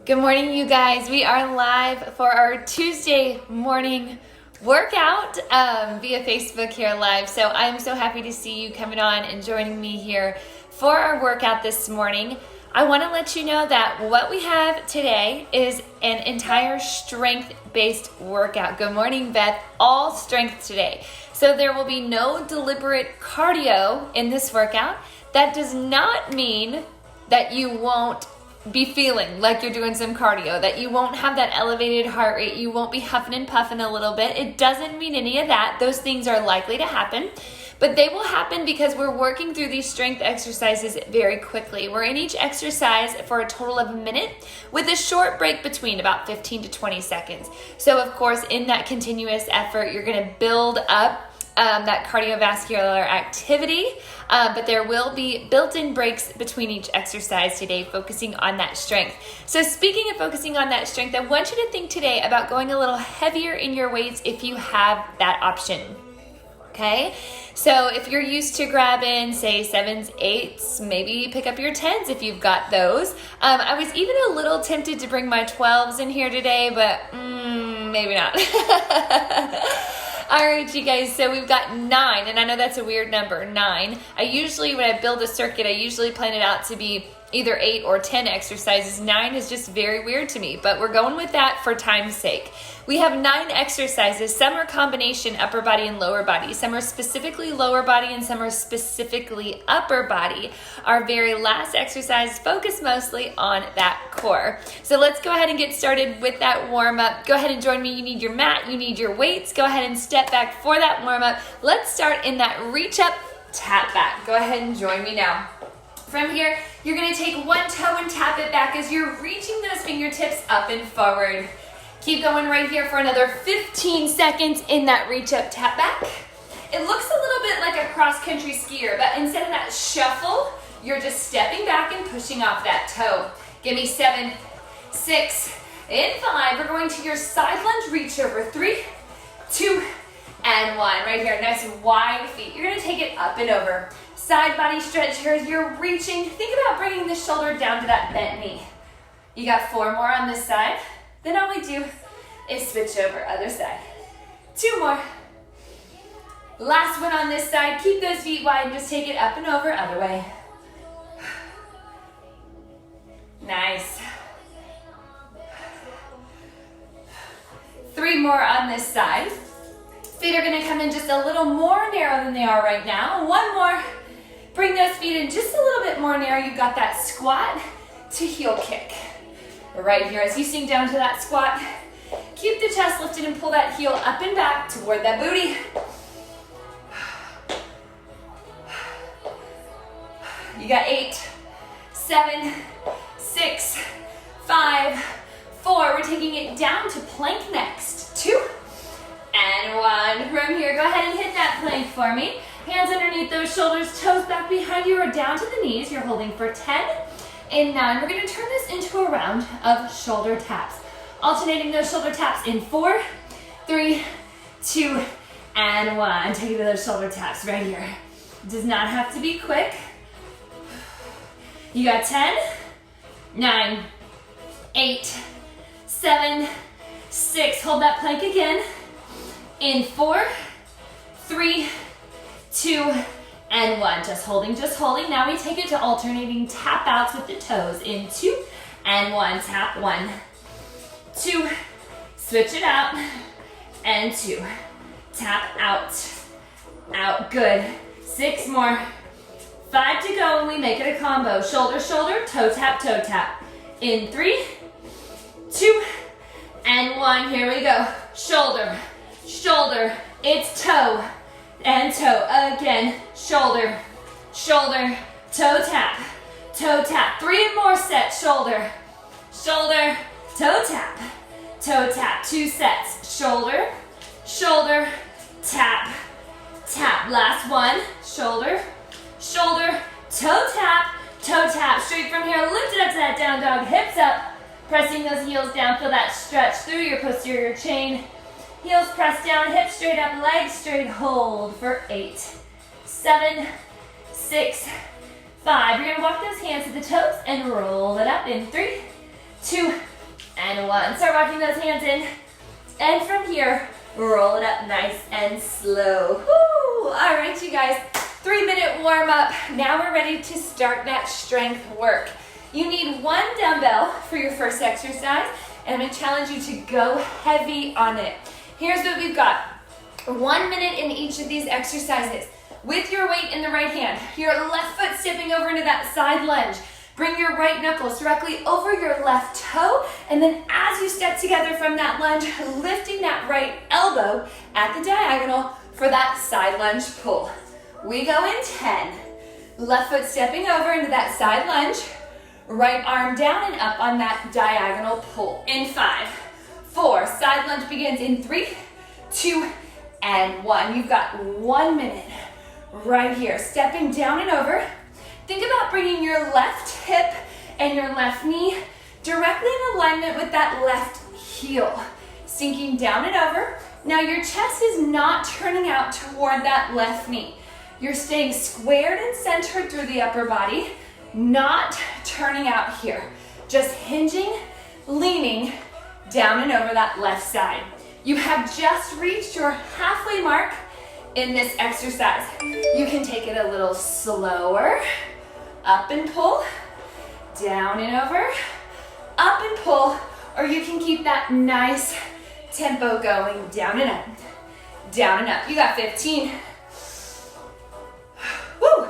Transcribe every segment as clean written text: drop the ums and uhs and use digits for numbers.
Good morning, you guys. We are live for our Tuesday morning workout via Facebook here live. So I'm so happy to see you coming on and joining me here for our workout this morning. I want to let you know that what we have today is an entire strength-based workout. Good morning, Beth. All strength today. So there will be no deliberate cardio in this workout. That does not mean that you won't be feeling like you're doing some cardio, that you won't have that elevated heart rate, you won't be huffing and puffing a little bit. It doesn't mean any of that. Those things are likely to happen, but they will happen because we're working through these strength exercises very quickly. We're in each exercise for a total of a minute with a short break between about 15 to 20 seconds. So of course, in that continuous effort, you're gonna build up that cardiovascular activity, but there will be built-in breaks between each exercise today, focusing on that strength. So speaking of focusing on that strength, I want you to think today about going a little heavier in your weights if you have that option. Okay, so if you're used to grabbing, say, 7s, 8s, maybe pick up your 10s if you've got those. I was even a little tempted to bring my 12s in here today, but maybe not. All right, you guys, so we've got 9, and I know that's a weird number, 9. When I build a circuit, I usually plan it out to be either 8 or 10 exercises. 9 is just very weird to me, but we're going with that for time's sake. We have 9 exercises. Some are combination upper body and lower body. Some are specifically lower body and some are specifically upper body. Our very last exercise focus mostly on that core. So let's go ahead and get started with that warm up. Go ahead and join me. You need your mat, you need your weights. Go ahead and step back for that warm up. Let's start in that reach up, tap back. Go ahead and join me now. From here, you're gonna take one toe and tap it back as you're reaching those fingertips up and forward. Keep going right here for another 15 seconds in that reach up, tap back. It looks a little bit like a cross-country skier, but instead of that shuffle, you're just stepping back and pushing off that toe. Give me 7, 6, and 5. We're going to your side lunge reach over. 3, 2, and 1. Right here, nice wide feet. You're gonna take it up and over. Side body stretch here as you're reaching. Think about bringing the shoulder down to that bent knee. You got 4 more on this side. Then all we do is switch over, other side. 2 more. Last one on this side. Keep those feet wide and just take it up and over, other way. Nice. 3 more on this side. Feet are gonna come in just a little more narrow than they are right now. 1 more. Bring those feet in just a little bit more narrow. You've got that squat to heel kick. Right here, as you sink down to that squat, keep the chest lifted and pull that heel up and back toward that booty. You got 8, 7, 6, 5, 4. We're taking it down to plank next. 2, and 1. From here, go ahead and hit that plank for me. Hands underneath those shoulders, toes back behind you or down to the knees. You're holding for 10 and 9. We're gonna turn this into a round of shoulder taps. Alternating those shoulder taps in 4, 3, 2, and 1. Take it to those shoulder taps right here. Does not have to be quick. You got 10, 9, 8, 7, 6. Hold that plank again. In 4, 3, 2, and 1. Just holding, just holding. Now we take it to alternating tap outs with the toes. In 2 and 1. Tap 1, 2, switch it out, and 2. Tap out, out. Good. 6 more. 5 to go, and we make it a combo. Shoulder, shoulder, toe tap, toe tap. In 3, 2, and 1. Here we go. Shoulder, shoulder. It's toe and toe. Again, shoulder, shoulder, toe tap, toe tap. 3 more sets. Shoulder, shoulder, toe tap, toe tap. 2 sets. Shoulder, shoulder, tap, tap. Last one. Shoulder, shoulder, toe tap, toe tap. Straight from here. Lift it up to that down dog. Hips up. Pressing those heels down. Feel that stretch through your posterior chain. Heels press down, hips straight up, legs straight. Hold for 8, 7, 6, 5. You're gonna walk those hands to the toes and roll it up in 3, 2, and 1. Start walking those hands in. And from here, roll it up nice and slow. Woo! All right, you guys, 3-minute warm up. Now we're ready to start that strength work. You need 1 dumbbell for your first exercise, and I'm gonna challenge you to go heavy on it. Here's what we've got. 1 minute in each of these exercises. With your weight in the right hand, your left foot stepping over into that side lunge. Bring your right knuckles directly over your left toe, and then as you step together from that lunge, lifting that right elbow at the diagonal for that side lunge pull. We go in 10. Left foot stepping over into that side lunge, right arm down and up on that diagonal pull. In 5, 4, side lunge begins in 3, 2, and 1. You've got 1 minute right here. Stepping down and over. Think about bringing your left hip and your left knee directly in alignment with that left heel. Sinking down and over. Now your chest is not turning out toward that left knee. You're staying squared and centered through the upper body, not turning out here. Just hinging, leaning down and over that left side. You have just reached your halfway mark in this exercise. You can take it a little slower. Up and pull, down and over, up and pull, or you can keep that nice tempo going, down and up, down and up. You got 15. Woo!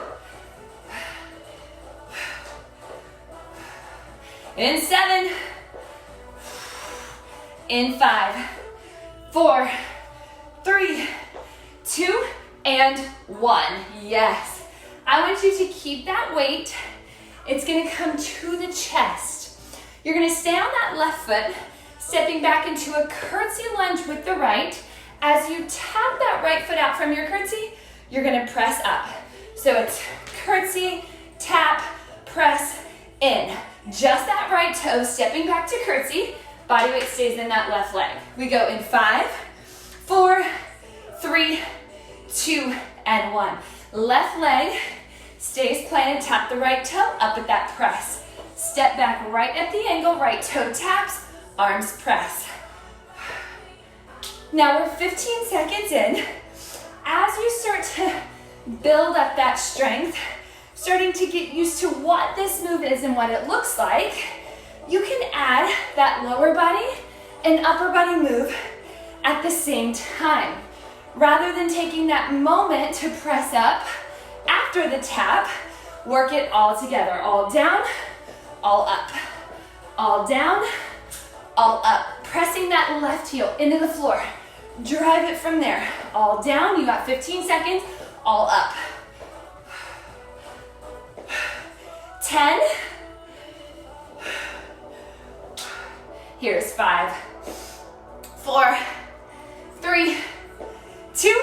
In 7, in 5, 4, 3, 2, and 1. Yes. I want you to keep that weight. It's gonna come to the chest. You're gonna stay on that left foot, stepping back into a curtsy lunge with the right. As you tap that right foot out from your curtsy, you're gonna press up. So it's curtsy, tap, press, in. Just that right toe, stepping back to curtsy. Body weight stays in that left leg. We go in 5, 4, 3, 2, and 1. Left leg stays planted, tap the right toe, up at that press. Step back right at the angle, right toe taps, arms press. Now we're 15 seconds in. As you start to build up that strength, starting to get used to what this move is and what it looks like, you can add that lower body and upper body move at the same time. Rather than taking that moment to press up after the tap, work it all together. All down, all up. All down, all up. Pressing that left heel into the floor. Drive it from there. All down, you got 15 seconds. All up. 10. Here's 5, 4, 3, 2,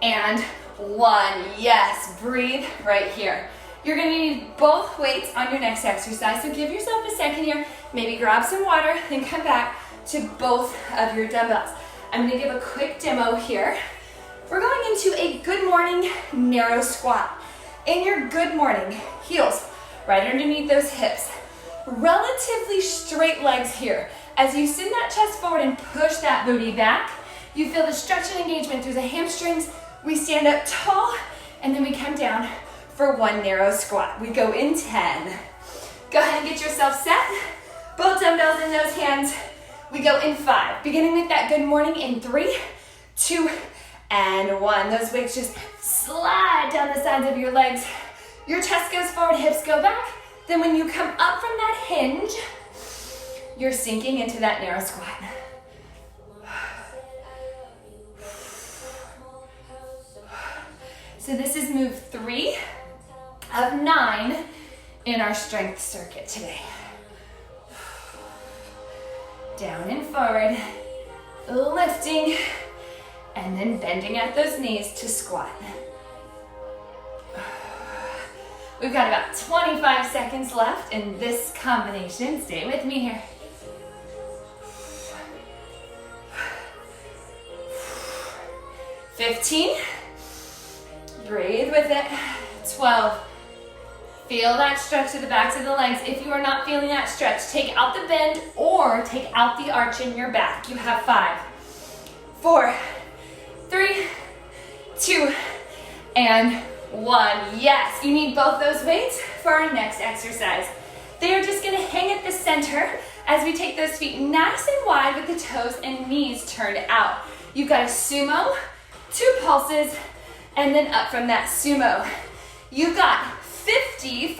and 1. Yes, breathe right here. You're gonna need both weights on your next exercise, so give yourself a second here. Maybe grab some water, then come back to both of your dumbbells. I'm gonna give a quick demo here. We're going into a good morning narrow squat. In your good morning, heels right underneath those hips. Relatively straight legs here. As you send that chest forward and push that booty back, you feel the stretch and engagement through the hamstrings. We stand up tall, and then we come down for 1 narrow squat. We go in 10. Go ahead and get yourself set. Both dumbbells in those hands. We go in 5. Beginning with that good morning in 3, 2, and 1. Those weights just slide down the sides of your legs. Your chest goes forward, hips go back. Then when you come up from that hinge, you're sinking into that narrow squat. So this is move 3 of 9 in our strength circuit today. Down and forward, lifting, and then bending at those knees to squat. We've got about 25 seconds left in this combination. Stay with me here. 15. Breathe with it. 12, Feel that stretch to the backs of the legs. If you are not feeling that stretch, take out the bend or take out the arch in your back. You have 5, 4, 3, 2, and 1. Yes, you need both those weights for our next exercise. They are just gonna hang at the center as we take those feet nice and wide with the toes and knees turned out. You've got a sumo, 2 pulses, and then up from that sumo. You've got 50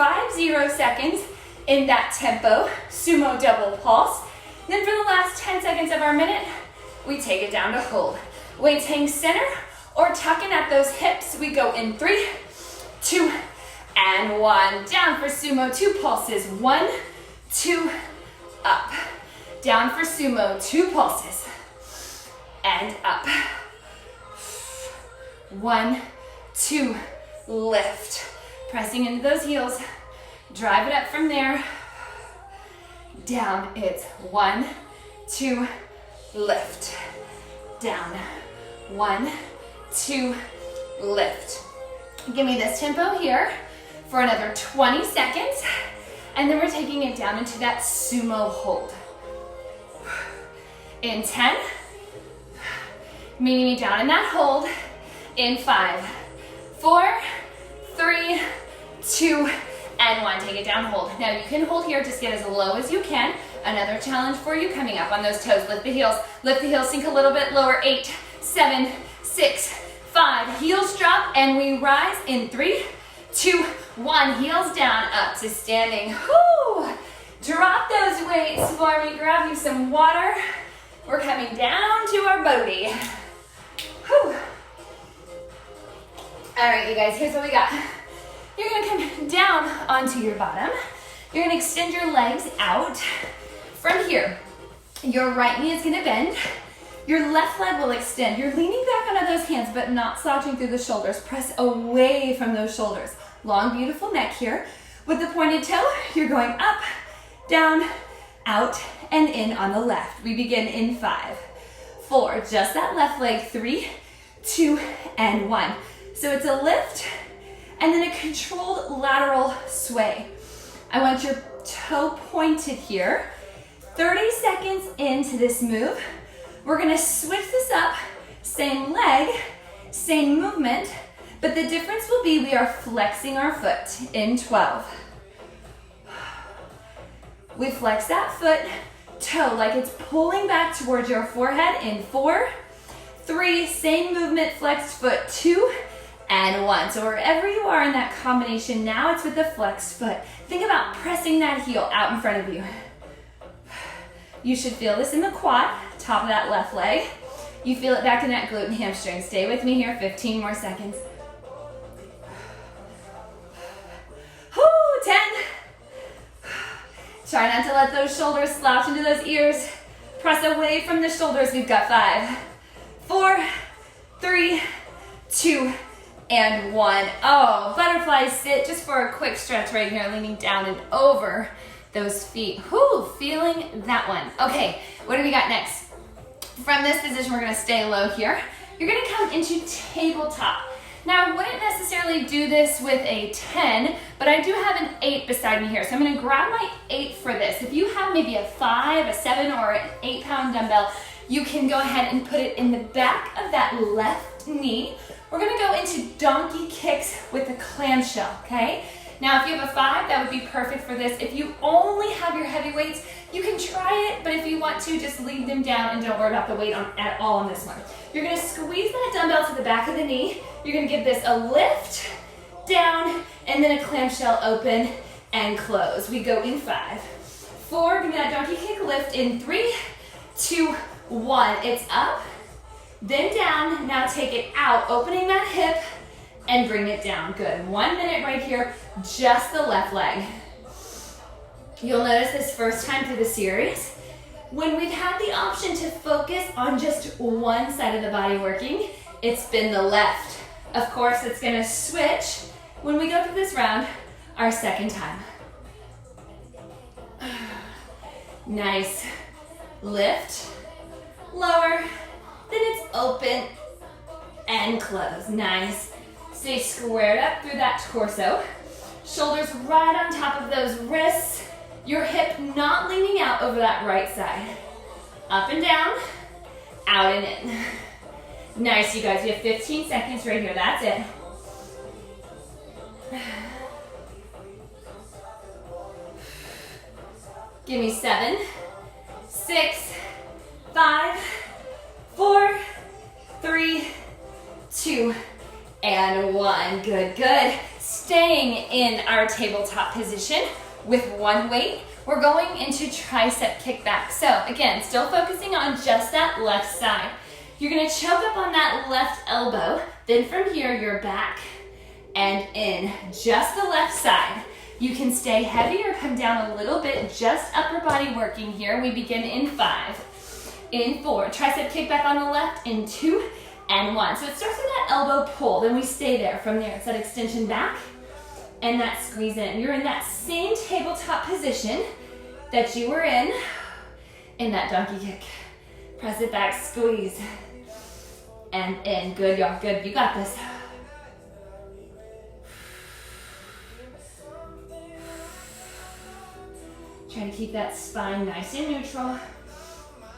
seconds in that tempo, sumo double pulse. Then for the last 10 seconds of our minute, we take it down to hold. Weights hang center or tucking at those hips. We go in 3, 2, and 1. Down for sumo, 2 pulses. 1, 2, up. Down for sumo, 2 pulses. And up. 1, 2, lift. Pressing into those heels. Drive it up from there. Down, it's 1, 2, lift. Down. 1, 2, lift. Give me this tempo here for another 20 seconds. And then we're taking it down into that sumo hold. In 10. Meeting me down in that hold. In 5, 4, 3, 2, and 1. Take it down, hold. Now you can hold here, just get as low as you can. Another challenge for you coming up on those toes. Lift the heels, sink a little bit lower. 8, 7, 6, 5. Heels drop and we rise in 3, 2, 1. Heels down, up to standing. Whoo! Drop those weights for me. Grab you some water. We're coming down to our booty. Whew. All right, you guys, here's what we got. You're gonna come down onto your bottom. You're gonna extend your legs out. From here, your right knee is gonna bend. Your left leg will extend. You're leaning back onto those hands, but not slouching through the shoulders. Press away from those shoulders. Long, beautiful neck here. With the pointed toe, you're going up, down, out, and in on the left. We begin in 5, 4, just that left leg. 3, 2, and 1. So it's a lift and then a controlled lateral sway. I want your toe pointed here. 30 seconds into this move, we're gonna switch this up, same leg, same movement, but the difference will be we are flexing our foot in 12. We flex that foot, toe like it's pulling back towards your forehead in 4, 3, same movement, flexed foot, 2, and 1. So wherever you are in that combination, now it's with the flexed foot. Think about pressing that heel out in front of you. You should feel this in the quad, top of that left leg. You feel it back in that glute and hamstring. Stay with me here, 15 more seconds. 10. Try not to let those shoulders slouch into those ears. Press away from the shoulders. We've got 5, 4, 3, 2, and 1. Oh, butterfly sit just for a quick stretch right here, leaning down and over those feet. Whoo, feeling that one. Okay, what do we got next? From this position, we're gonna stay low here. You're gonna come into tabletop. Now, I wouldn't necessarily do this with a 10, but I do have an 8 beside me here. So I'm gonna grab my 8 for this. If you have maybe a 5, a 7, or an 8-pound dumbbell, you can go ahead and put it in the back of that left knee. We're gonna go into donkey kicks with the clamshell, okay? Now, if you have a 5, that would be perfect for this. If you only have your heavy weights, you can try it, but if you want to, just leave them down and don't worry about the weight at all on this one. You're gonna squeeze that dumbbell to the back of the knee. You're gonna give this a lift, down, and then a clamshell open and close. We go in 5, 4, give me that donkey kick lift in 3, 2, 1. It's up, then down. Now take it out, opening that hip, and bring it down. Good. 1 minute right here, just the left leg. You'll notice this first time through the series, when we've had the option to focus on just one side of the body working, it's been the left. Of course, it's gonna switch when we go through this round our second time. Nice. Lift, lower, then it's open and close. Nice. Stay squared up through that torso. Shoulders right on top of those wrists. Your hip not leaning out over that right side. Up and down, out and in. Nice, you guys. You have 15 seconds right here. That's it. Give me 7, 6, 5, 4, 3, 2, and 1. Good, good. Staying in our tabletop position with one weight. We're going into tricep kickback. So again, still focusing on just that left side. You're gonna choke up on that left elbow. Then from here, you're back and in. Just the left side. You can stay heavy or come down a little bit, just upper body working here. We begin in 5, in 4. Tricep kickback on the left, in 2, and 1. So it starts with that elbow pull, then we stay there from there. It's that extension back and that squeeze in. You're in that same tabletop position that you were in that donkey kick. Press it back, squeeze, and in. Good, y'all, good, you got this. Try to keep that spine nice and neutral.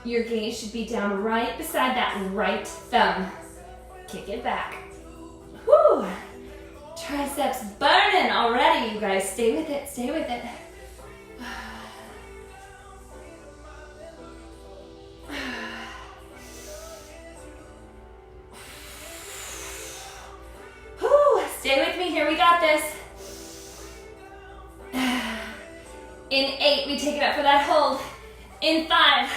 Your gaze should be down right beside that right thumb. Kick it back. Whew. Triceps burning already, you guys. Stay with it, stay with it. Whew. Stay with me here, we got this. In 8, we take it up for that hold. In 5,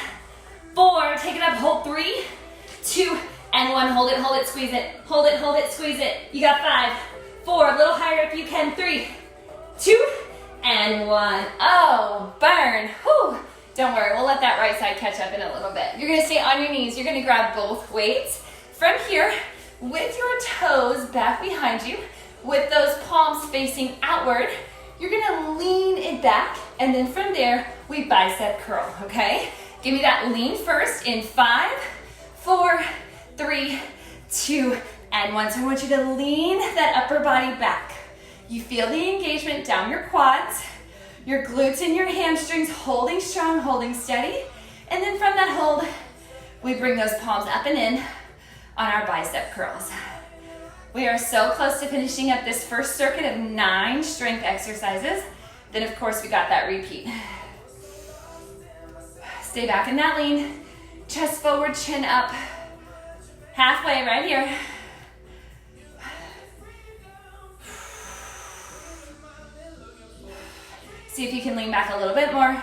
4, take it up, hold 3, 2, and 1. Hold it, squeeze it. Hold it, squeeze it. You got 5, 4, a little higher if you can. 3, 2, and 1. Oh, burn. Whew. Don't worry, we'll let that right side catch up in a little bit. You're gonna stay on your knees. You're gonna grab both weights. From here, with your toes back behind you, with those palms facing outward, you're gonna lean it back, and then from there, we bicep curl, okay? Give me that lean first in 5, 4, 3, 2, and 1. So I want you to lean that upper body back. You feel the engagement down your quads, your glutes and your hamstrings holding strong, holding steady. And then from that hold, we bring those palms up and in on our bicep curls. We are so close to finishing up this first circuit of 9 strength exercises. Then of course we got that repeat. Stay back in that lean. Chest forward, chin up. Halfway right here. See if you can lean back a little bit more.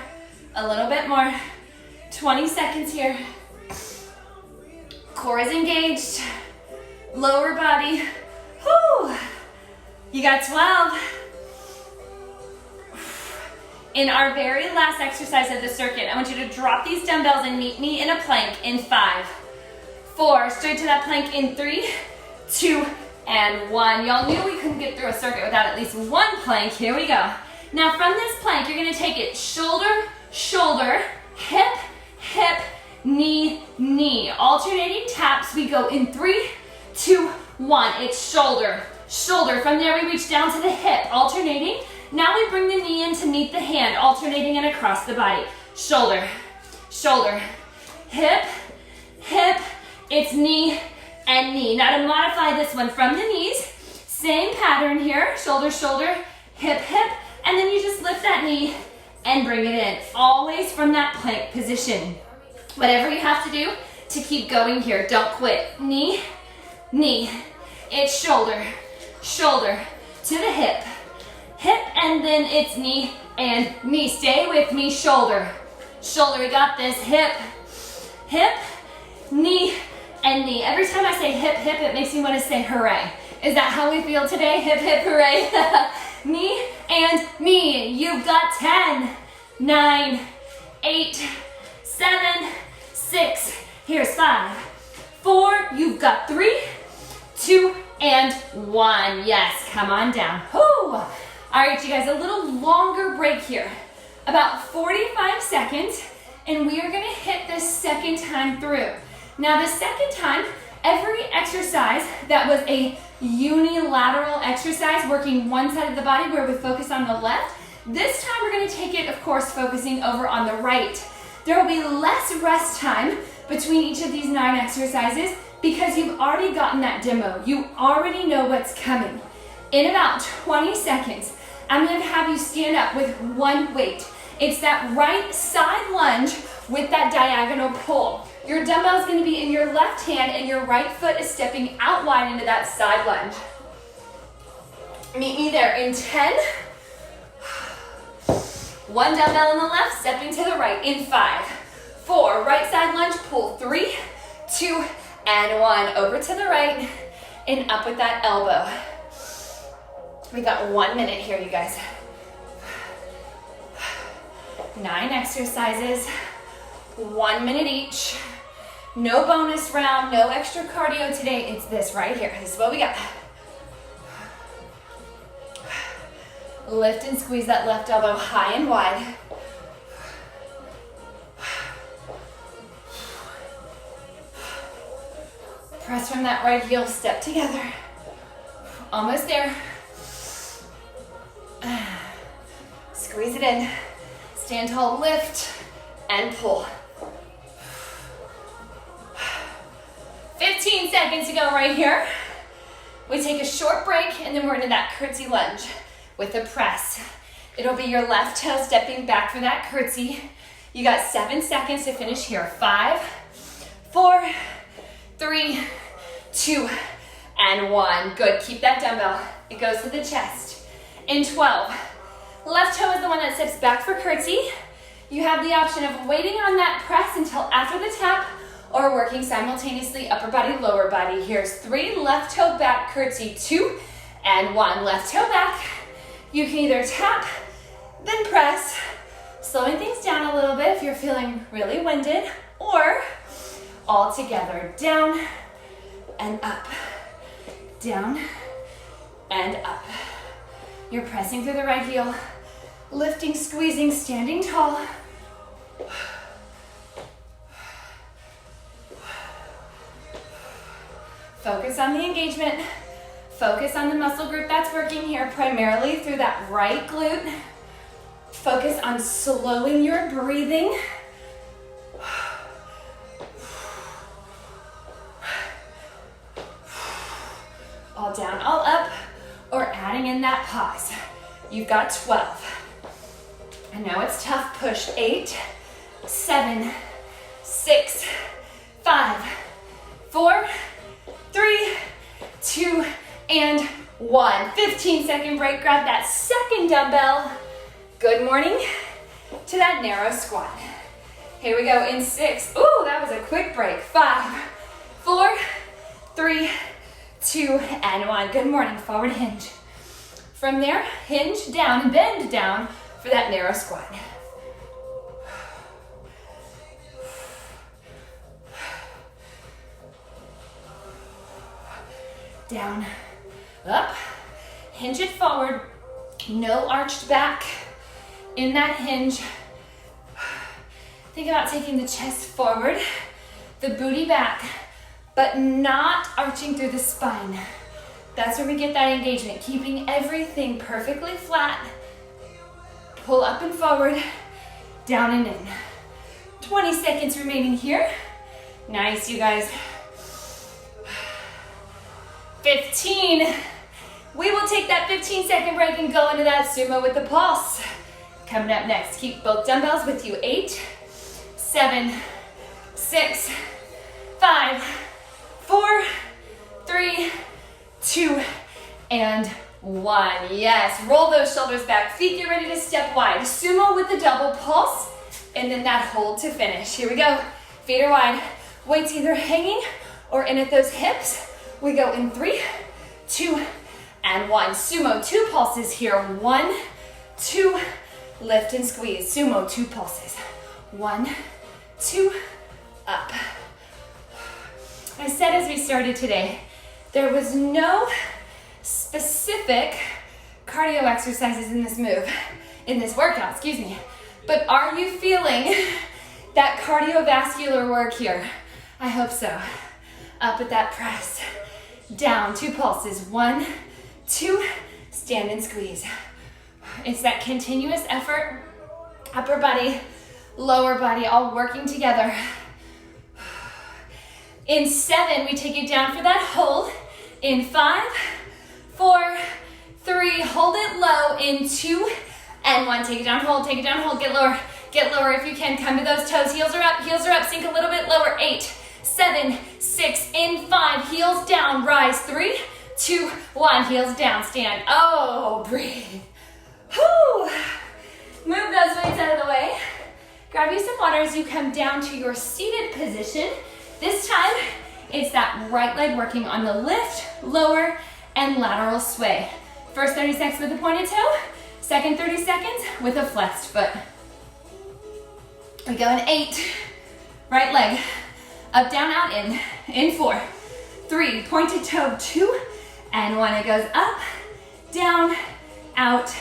A little bit more. 20 seconds here. Core is engaged. Lower body. Whew. You got 12. In our very last exercise of the circuit, I want you to drop these dumbbells and meet me in a plank in 5, 4, straight to that plank in 3, 2, and 1. Y'all knew we couldn't get through a circuit without at least one plank. Here we go. Now from this plank, you're gonna take it shoulder, shoulder, hip, hip, knee, knee. Alternating taps, we go in 3, 2, 1. It's shoulder, shoulder. From there, we reach down to the hip, alternating. Now we bring the knee in to meet the hand, alternating and across the body. Shoulder, shoulder, hip, hip. It's knee and knee. Now to modify this one from the knees, same pattern here. Shoulder, shoulder, hip, hip. And then you just lift that knee and bring it in. Always from that plank position. Whatever you have to do to keep going here. Don't quit. Knee, knee. It's shoulder, shoulder to the hip. Hip, and then it's knee and knee. Stay with me, shoulder, shoulder. We got this. Hip, hip, knee, and knee. Every time I say hip, hip, it makes me want to say hooray. Is that how we feel today? Hip, hip, hooray. Knee and knee. You've got 10, 9, 8, 7, 6. Here's 5, 4. You've got 3, 2, and 1. Yes, come on down. Whoo. All right, you guys, a little longer break here. About 45 seconds, and we are gonna hit this second time through. Now, the second time, Every exercise that was a unilateral exercise, working one side of the body where we focus on the left, this time we're gonna take it, of course, focusing over on the right. There will be less rest time between each of these 9 exercises because you've already gotten that demo. You already know what's coming. In about 20 seconds, I'm gonna have you stand up with one weight. It's that right side lunge with that diagonal pull. Your dumbbell is gonna be in your left hand and your right foot is stepping out wide into that side lunge. Meet me there in 10. One dumbbell on the left, stepping to the right in 5, 4, right side lunge, pull, 3, 2, and 1. Over to the right and up with that elbow. We got 1 minute here, you guys. 9 exercises, 1 minute each. No bonus round, no extra cardio today. It's this right here. This is what we got. Lift and squeeze that left elbow high and wide. Press from that right heel, step together. Almost there. Squeeze it in. Stand tall, lift, and pull. 15 seconds to go right here. We take a short break, and then we're into that curtsy lunge with a press. It'll be your left toe stepping back for that curtsy. You got 7 seconds to finish here. 5, 4, 3, 2, and 1. Good, keep that dumbbell. It goes to the chest. In 12, left toe is the one that steps back for curtsy. You have the option of waiting on that press until after the tap or working simultaneously upper body, lower body. Here's 3, left toe back, curtsy, 2, and 1. Left toe back. You can either tap, then press, slowing things down a little bit if you're feeling really winded, or all together, down and up, down and up. You're pressing through the right heel, lifting, squeezing, standing tall. Focus on the engagement. Focus on the muscle group that's working here, primarily through that right glute. Focus on slowing your breathing. All down, all up, or adding in that pause. You've got 12. I know it's tough. Push. 8, 7, 6, 5, 4, 3, 2, and 1. 15-second break. Grab that second dumbbell. Good morning to that narrow squat. Here we go in 6. Ooh, that was a quick break. 5, 4, 3, 2, and 1. Good morning. Forward hinge. From there, hinge down and bend down for that narrow squat. Down, up, hinge it forward, no arched back. In that hinge, think about taking the chest forward, the booty back, but not arching through the spine. That's where we get that engagement, keeping everything perfectly flat. Pull up and forward, down and in. 20 seconds remaining here. Nice, you guys. 15. We will take that 15-second break and go into that sumo with the pulse. Coming up next, keep both dumbbells with you. 8, 7, 6, 5, 4, 3, 2, and 1. Yes, roll those shoulders back. Feet get ready to step wide. Sumo with the double pulse, and then that hold to finish. Here we go. Feet are wide. Weights either hanging or in at those hips. We go in 3, 2, and 1. Sumo, 2 pulses here. 1, 2, lift and squeeze. Sumo, 2 pulses. 1, 2, up. I said as we started today, there was no specific cardio exercises in this workout, excuse me. But are you feeling that cardiovascular work here? I hope so. Up with that press. Down, 2 pulses. 1, 2, stand and squeeze. It's that continuous effort. Upper body, lower body, all working together. In 7, we take it down for that hold. In 5, 4, 3, hold it low. In 2 and 1, take it down, hold, get lower if you can. Come to those toes, heels are up, sink a little bit lower. 8, 7, 6, in 5, heels down, rise. 3, 2, 1, heels down, stand. Oh, breathe. Whew. Move those weights out of the way. Grab you some water as you come down to your seated position. This time, it's that right leg working on the lift, lower, and lateral sway. First 30 seconds with a pointed toe, second 30 seconds with a flexed foot. We go in 8, right leg, up, down, out, in 4, 3, pointed toe, 2, and 1. It goes up, down, out,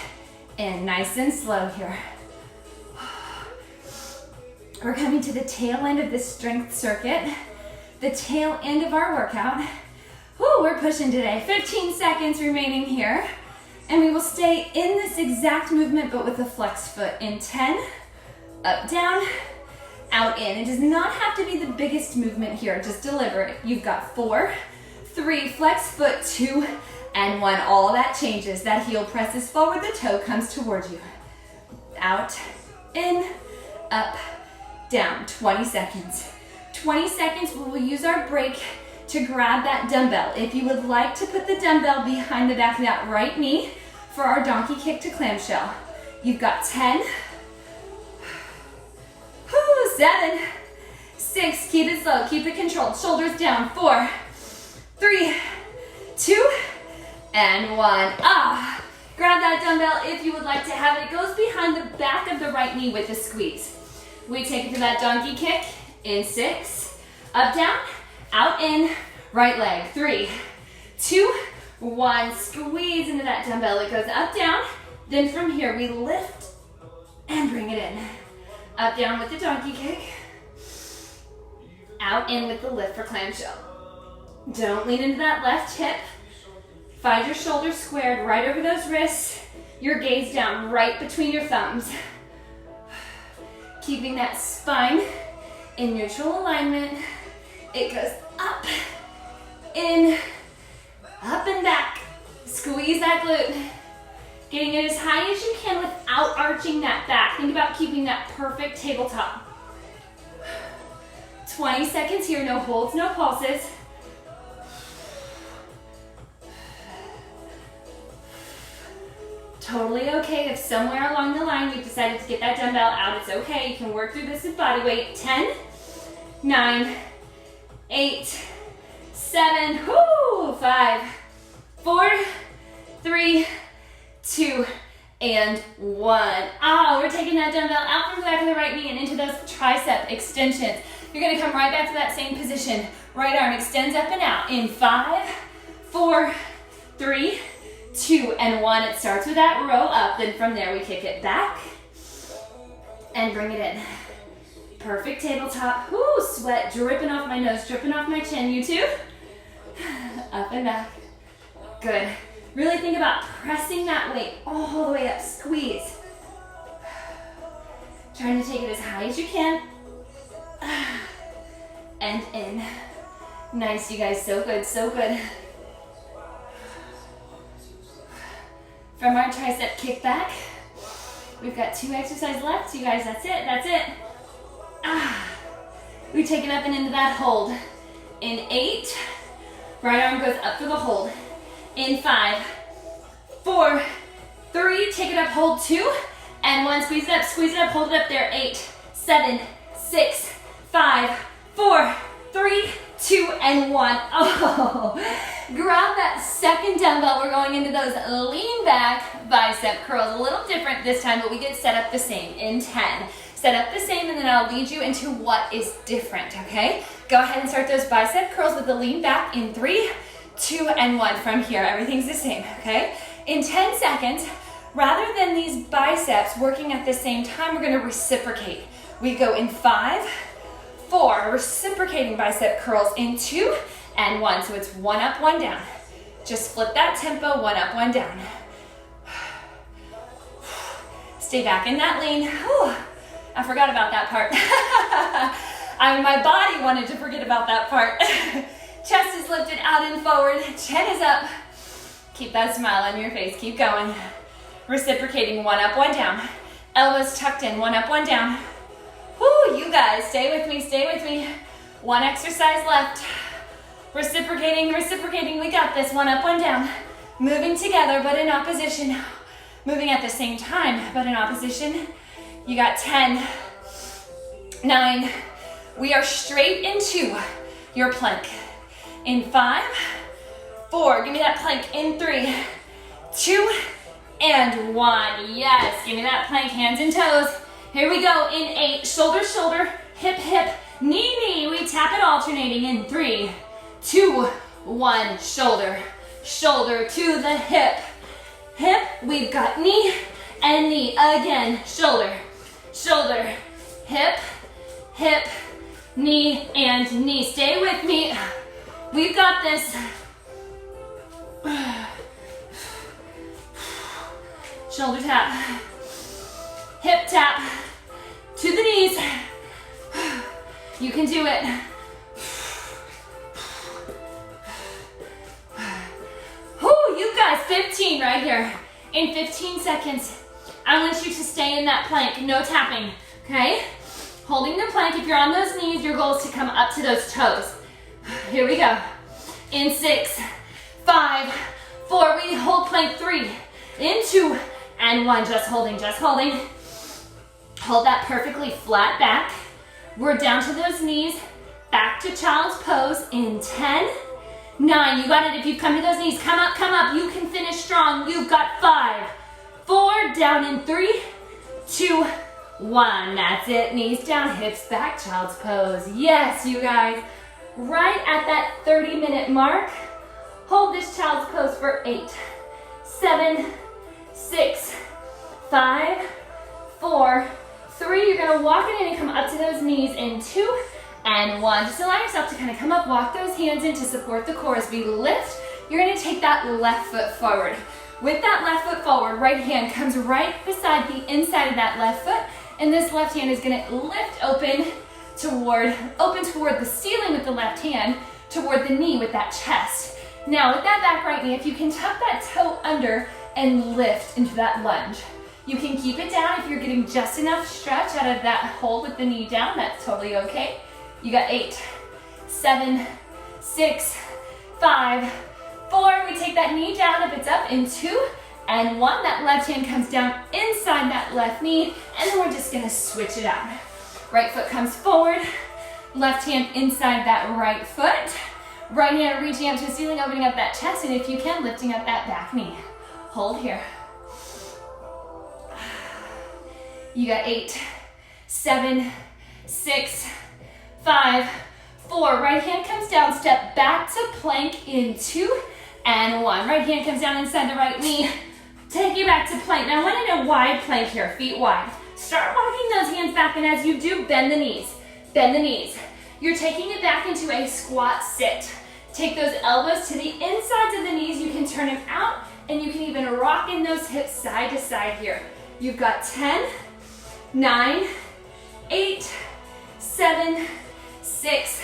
in. Nice and slow here. We're coming to the tail end of this strength circuit, the tail end of our workout. Woo, we're pushing today. 15 seconds remaining here. And we will stay in this exact movement, but with a flexed foot. In 10, up, down, out, in. It does not have to be the biggest movement here. Just deliver it. You've got 4, 3, flex foot, 2, and 1. All that changes. That heel presses forward, the toe comes towards you. Out, in, up, down. 20 seconds. 20 seconds, we will use our break to grab that dumbbell. If you would like to put the dumbbell behind the back of that right knee for our donkey kick to clamshell. You've got 10, 7, 6, keep it slow, keep it controlled. Shoulders down, 4, 3, 2, and 1. Grab that dumbbell if you would like to have it. It goes behind the back of the right knee with a squeeze. We take it to that donkey kick in 6, up, down, out, in, right leg. 3, 2, 1. Squeeze into that dumbbell. It goes up, down. Then from here, we lift and bring it in. Up, down with the donkey kick. Out, in with the lift for clamshell. Don't lean into that left hip. Find your shoulders squared right over those wrists. Your gaze down right between your thumbs. Keeping that spine in neutral alignment. It goes up, in, up and back. Squeeze that glute. Getting it as high as you can without arching that back. Think about keeping that perfect tabletop. 20 seconds here, no holds, no pulses. Totally okay if somewhere along the line you've decided to get that dumbbell out, it's okay. You can work through this with body weight. 10, 9, 8, 7, 5, 4, 3, 2, and 1. We're taking that dumbbell out from the back of the right knee and into those tricep extensions. You're gonna come right back to that same position. Right arm extends up and out in 5, 4, 3, 2, and 1. It starts with that row up, then from there we kick it back and bring it in. Perfect tabletop. Sweat dripping off my nose, dripping off my chin. You too? Up and back. Good. Really think about pressing that weight all the way up. Squeeze. Trying to take it as high as you can. And in. Nice, you guys. So good, so good. From our tricep kickback, we've got 2 exercises left. You guys, that's it, that's it. We take it up and into that hold. In 8, right arm goes up for the hold. In 5, 4, 3, take it up, hold 2, and 1, squeeze it up, hold it up there. 8, 7, 6, 5, 4, 3, 2, and 1. Grab that second dumbbell. We're going into those lean back bicep curls. A little different this time, but we get set up the same. In 10, set up the same, and then I'll lead you into what is different, okay? Go ahead and start those bicep curls with the lean back in 3, 2, and 1. From here, everything's the same, okay? In 10 seconds, rather than these biceps working at the same time, we're gonna reciprocate. We go in 5, 4, reciprocating bicep curls. In 2, and 1. So it's 1 up, 1 down. Just flip that tempo, 1 up, 1 down. Stay back in that lane. Whew. I forgot about that part. My body wanted to forget about that part. Chest is lifted out and forward. Chin is up. Keep that smile on your face. Keep going. Reciprocating, 1 up, 1 down. Elbows tucked in, 1 up, 1 down. Whoo, you guys, stay with me, stay with me. 1 exercise left. Reciprocating, reciprocating, we got this. 1 up, 1 down. Moving together, but in opposition. Moving at the same time, but in opposition. You got 10, 9. We are straight into your plank. In 5, 4, give me that plank. In 3, 2, and 1. Yes, give me that plank, hands and toes. Here we go. In 8, shoulder, shoulder, hip, hip, knee, knee. We tap it alternating in 3, 2, 1. Shoulder, shoulder to the hip. Hip, we've got knee and knee. Again, shoulder, shoulder, hip, hip, knee, and knee. Stay with me. We've got this. Shoulder tap, hip tap, to the knees. You can do it. Whoo, you guys, 15 right here. In 15 seconds, I want you to stay in that plank, no tapping, okay? Holding the plank, if you're on those knees, your goal is to come up to those toes. Here we go. In 6, 5, 4, we hold plank 3, in 2, and 1, just holding, just holding. Hold that perfectly flat back. We're down to those knees, back to child's pose in 10, 9, you got it. If you've come to those knees, come up, you can finish strong. You've got 5, 4, down in 3, 2, 1. That's it, knees down, hips back, child's pose. Yes, you guys, right at that 30-minute mark, hold this child's pose for 8, 7, 6, 5, 4, 3. You're gonna walk it in and come up to those knees in 2, and 1. Just allow yourself to kind of come up, walk those hands in to support the core. As we lift, you're gonna take that left foot forward. With that left foot forward, right hand comes right beside the inside of that left foot, and this left hand is gonna lift open toward the ceiling with the left hand, toward the knee with that chest. Now with that back right knee, if you can tuck that toe under and lift into that lunge. You can keep it down if you're getting just enough stretch out of that hold with the knee down, that's totally okay. You got 8, 7, 6, 5, 4. We take that knee down if it's up in 2, and 1. That left hand comes down inside that left knee, and then we're just gonna switch it out. Right foot comes forward, left hand inside that right foot, right hand reaching up to the ceiling, opening up that chest, and if you can, lifting up that back knee. Hold here. You got 8, 7, 6, 5, 4. Right hand comes down, step back to plank in 2, and 1. Right hand comes down inside the right knee. Take you back to plank. Now I want in a wide plank here, feet wide. Start walking those hands back, and as you do, bend the knees. Bend the knees. You're taking it back into a squat sit. Take those elbows to the insides of the knees. You can turn them out, and you can even rock in those hips side to side here. You've got 10, 9, 8, 7, 6,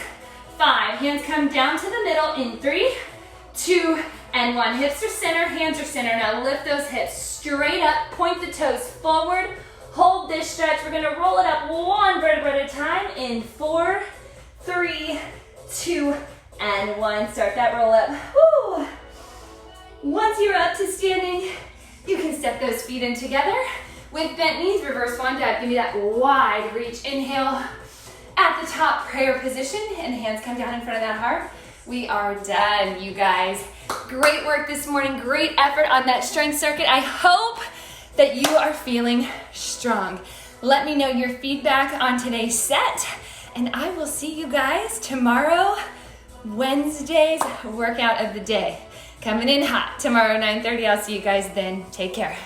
5. Hands come down to the middle in 3, 2, and 1. Hips are center, hands are center. Now lift those hips straight up, point the toes forward. Hold this stretch. We're gonna roll it up 1 vertebra at a time in 4, 3, 2, and 1. Start that roll up. Woo. Once you're up to standing, you can step those feet in together. With bent knees, reverse swan dive. Give me that wide reach. Inhale at the top, prayer position, and hands come down in front of that heart. We are done, you guys. Great work this morning. Great effort on that strength circuit. I hope that you are feeling strong. Let me know your feedback on today's set, and I will see you guys tomorrow, Wednesday's workout of the day. Coming in hot tomorrow, 9:30. I'll see you guys then. Take care.